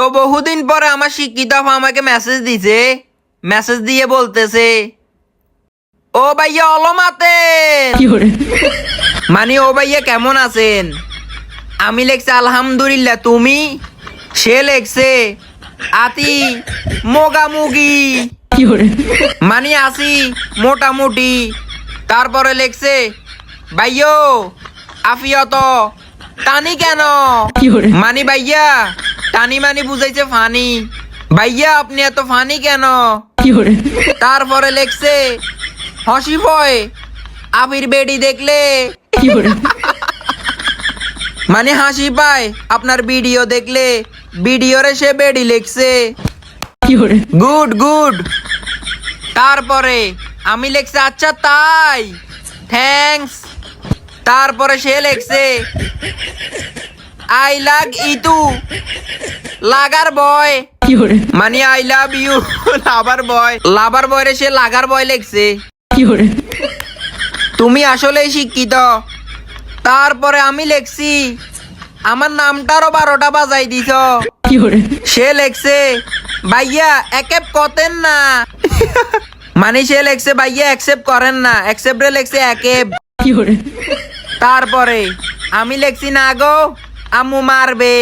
তো বহুদিন পরে আমার শিক্ষিত আপা আমাকে মেসেজ দিছে, মেসেজ দিয়ে বলতেছে ও ভাইয়া অলমাতে, মানে ও ভাইয়া কেমন আছেন? আমি লেখছি আলহামদুলিল্লাহ, তুমি? সে লেখছে আতি মোগামুগি, মানে আসি মোটামুটি। তারপরে লেখছে ভাইয়ো আফিয়ত টানি কেন, মানে ভাইয়া টানি মানে বুঝাইছে ফানি, ভাইয়া আপনি এত ফানি কেন? তারপরে লেখছে হাসি ভয় আবির বেডি দেখলে, মানে হাসি পায় আপনার ভিডিও দেখলে, ভিডিওরে সে বেডি লেখছে। Good good. তারপরে আমি লেখছে আচ্ছা তাই, থ্যাঙ্কস। তারপরে সে লেখছে আই লাভ ইটু লাগার বয়, মানে আই লাভ ইউ লাভার বয়, লাভার বয় রে সে লাগার বয় লেখছে। তুমি আসলেই শিক্ষিত। তারপরে আমি লেখছি আমার নামটারও 12টা বাজাই দিছ। সে লেখছে ভাইয়া অ্যাকসেপ্ট করেন না, মানে সে লেখছে ভাইয়া অ্যাকসেপ্ট করেন না, অ্যাকসেপ্ট রে লেখছে অ্যাকেব। তারপরে আমি লেখছি না গো আম্মু মারবে।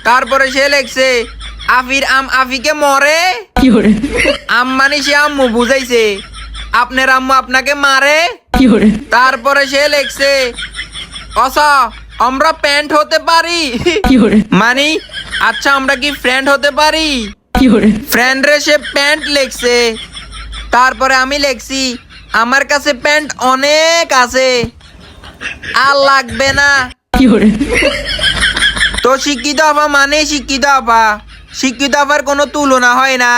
তারপরে সে লেখছে আফির আফিকে মরে, আম মানে সে আম্মু বুঝাইছে আপনার আম্মু আপনাকে মারে। তারপরে সে লেখছে অসা আমরা প্যান্ট হতে পারি, মানে আচ্ছা আমরা কি ফ্রেন্ড হতে পারি? ফ্রেন্ড রে সে প্যান্ট লেখছে। তারপরে আমি লেখছি আমার কাছে প্যান্ট অনেক আছে, আর লাগবে না। তো শিক্ষিত আপা মানে শিক্ষিত আপা, শিক্ষিত আপার কোনো তুলনা হয় না।